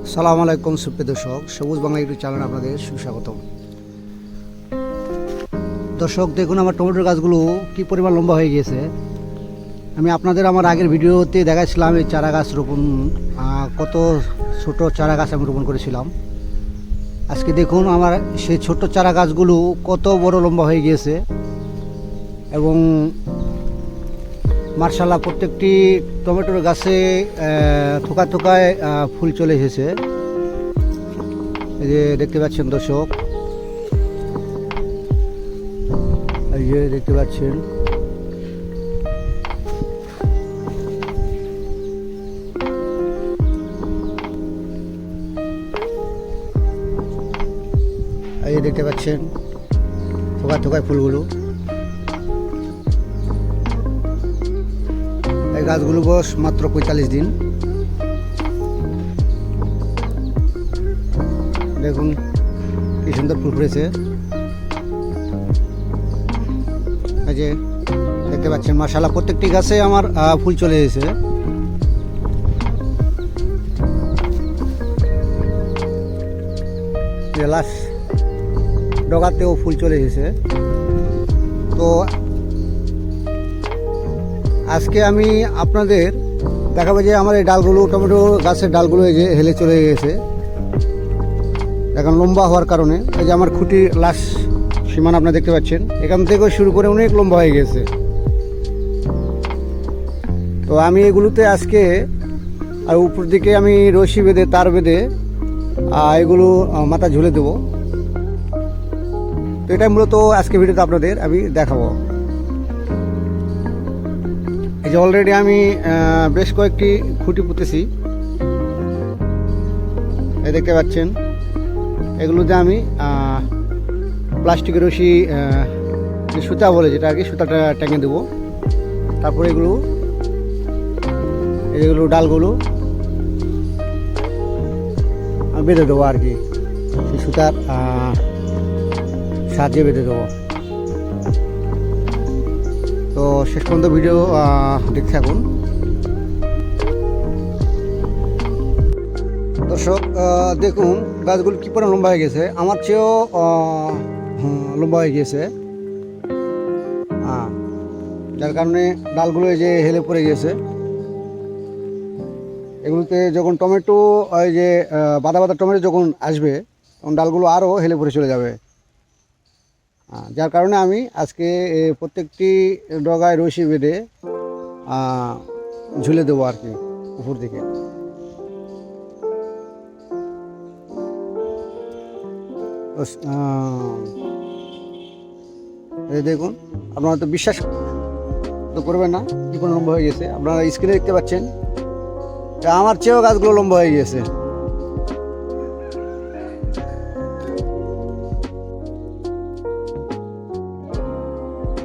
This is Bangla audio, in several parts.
আসসালামু আলাইকুম সুপ্রিয় দর্শক, সবুজ বাংলা ইউটিউব চ্যানেলে আপনাদের সুস্বাগতম। দর্শক দেখুন, আমার টমেটোর গাছগুলো কি পরিমাণ লম্বা হয়ে গিয়েছে। আমি আপনাদের আমার আগের ভিডিওতে দেখাচ্ছিলাম এই চারা গাছ রোপণ, কত ছোট চারা গাছ আমি রোপণ করেছিলাম। আজকে দেখুন আমার সেই ছোট চারা গাছগুলো কত বড় লম্বা হয়ে গিয়েছে এবং মার্শাল্লাহ প্রত্যেকটি টমেটোর গাছে থোকায় থোকায় ফুল চলে এসেছে। এই যে দেখতে পাচ্ছেন দর্শক, এই যে দেখতে পাচ্ছেন এই যে দেখতে পাচ্ছেন থোকায় থোকায় ফুলগুলো। এই গাছগুলো বয়স মাত্র 45 দিন। দেখুন কি সুন্দর ফুল ফুটেছে। এই যে দেখতে পাচ্ছেন মাশাআল্লাহ প্রত্যেকটি গাছে আমার ফুল চলে এসেছে। লাস্ট ডগাতেও ফুল চলে এসেছে। তো আজকে আমি আপনাদের দেখাবো যে আমার এই ডালগুলো, টমেটো গাছের ডালগুলো এই যে হেলে চলে গেছে এখন লম্বা হওয়ার কারণে। এই যে আমার খুঁটির লাশ সীমানা আপনারা দেখতে পাচ্ছেন, এখান থেকে শুরু করে অনেক লম্বা হয়ে গেছে। তো আমি এগুলোতে আজকে আর উপর দিকে আমি রশি বেঁধে, তার বেঁধে এগুলো মাথা ঝুলে দেবো। তো এটাই মূলত আজকে ভিডিওতে আপনাদের আমি দেখাবো। এই যে অলরেডি আমি বেশ কয়েকটি খুঁটি পুঁতেছি, এই দেখতে পাচ্ছেন। এগুলোতে আমি প্লাস্টিকের রশি, সুতা বলে যেটা আর কি, সুতাটা টেঙে দেবো। তারপরে এগুলো ডালগুলো বেঁধে দেবো আর কি, সেই সুতার সাহায্যে বেঁধে দেবো। তো শেষ পর্যন্ত ভিডিও দেখতে থাকুন দর্শক। দেখুন গাছগুলো কী পরিমাণ লম্বা হয়ে গেছে, আমার চেয়েও লম্বা হয়ে গিয়েছে। যার কারণে ডালগুলো এই যে হেলে পড়ে গিয়েছে। এগুলোতে যখন টমেটো, এই যে বাদা বাদা টমেটো যখন আসবে তখন ডালগুলো আরও হেলে পড়ে চলে যাবে। যার কারণে আমি আজকে প্রত্যেকটি ডগায় রশি বেঁধে ঝুলে দেবো আর কি উপর দিকে। এই দেখুন, আপনারা তো বিশ্বাস তো করবেন না কি কোনো লম্বা হয়ে গেছে। আপনারা স্ক্রিনে দেখতে পাচ্ছেন আমার চেয়েও গাছগুলো লম্বা হয়ে গেছে।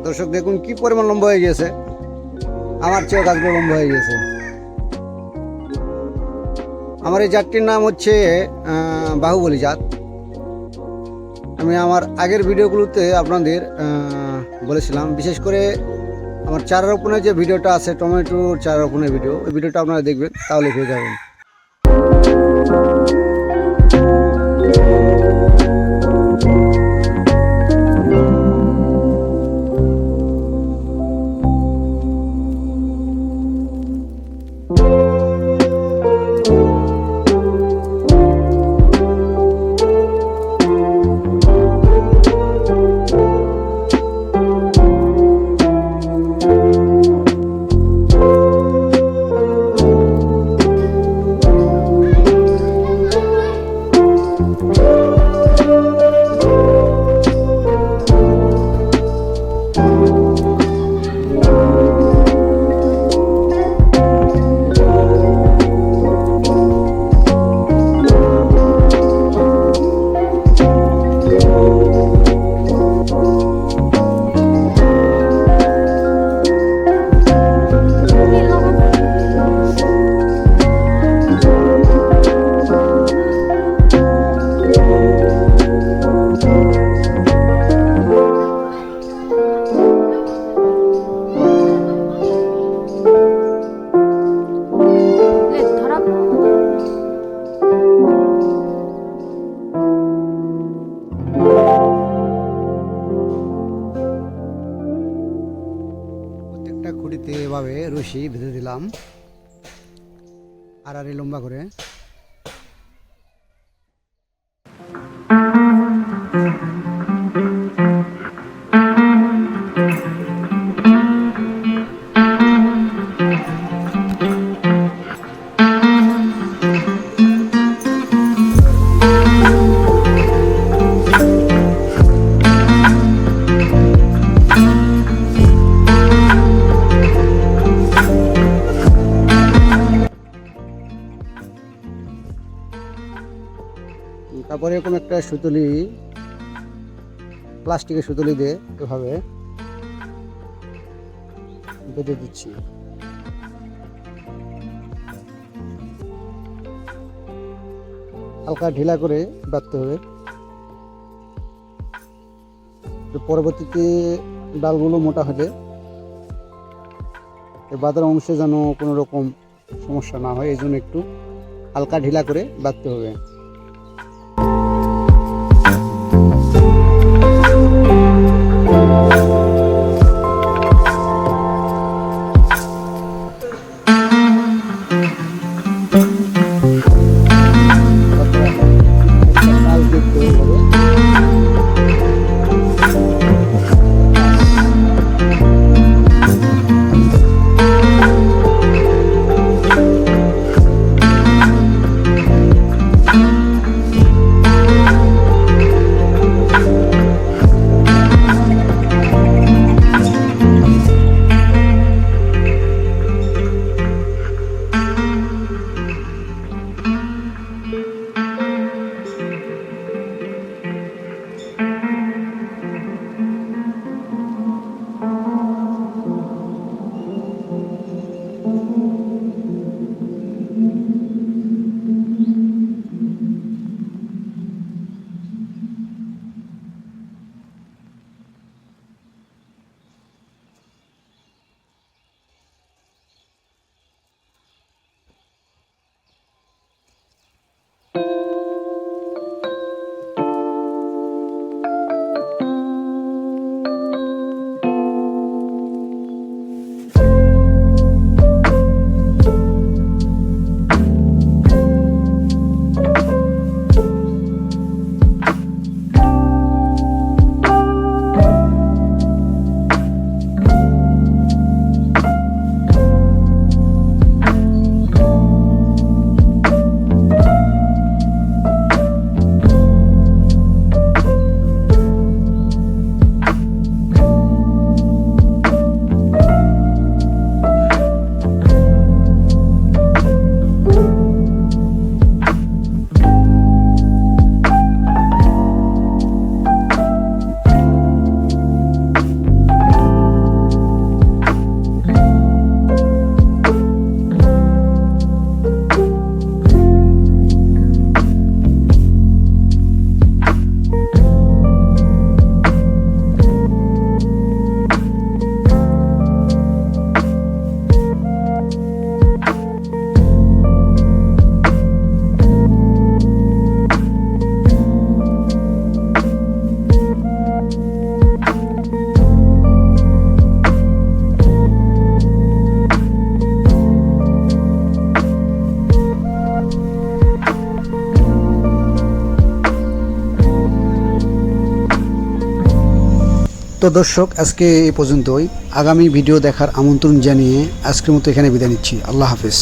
দর্শক দেখুন কি পরিমাণ লম্বা হয়ে গেছে, আমার চেয়েও গাছগুলো লম্বা হয়ে গেছে। আমার এই জাতটির নাম হচ্ছে বাহুবলী জাত। আমি আমার আগের ভিডিওগুলোতে আপনাদের বলেছিলাম, বিশেষ করে আমার চারা রোপণের যে ভিডিওটা আছে, টমেটোর চারা রোপণের ভিডিও, ওই ভিডিওটা আপনারা দেখবেন, তাহলে পেয়ে যাবেন। নিচ্ছি, ভেজে দিলাম আড়াআড়ি লম্বা করে। তারপরে এরকম একটা সুতুলি, প্লাস্টিকের সুতুলি দিয়ে এভাবে বেঁধে দিচ্ছি। হালকা ঢিলা করে বাঁধতে হবে, পরবর্তীতে ডালগুলো মোটা হলে বাঁধার অংশে যেন কোনো রকম সমস্যা না হয়, এই জন্য একটু হালকা ঢিলা করে বাঁধতে হবে। তো দর্শক, আজকে এই পর্যন্তই। আগামী ভিডিও দেখার আমন্ত্রণ জানিয়ে আজকের মতো এখানে বিদায় নিচ্ছি। আল্লাহ হাফেজ।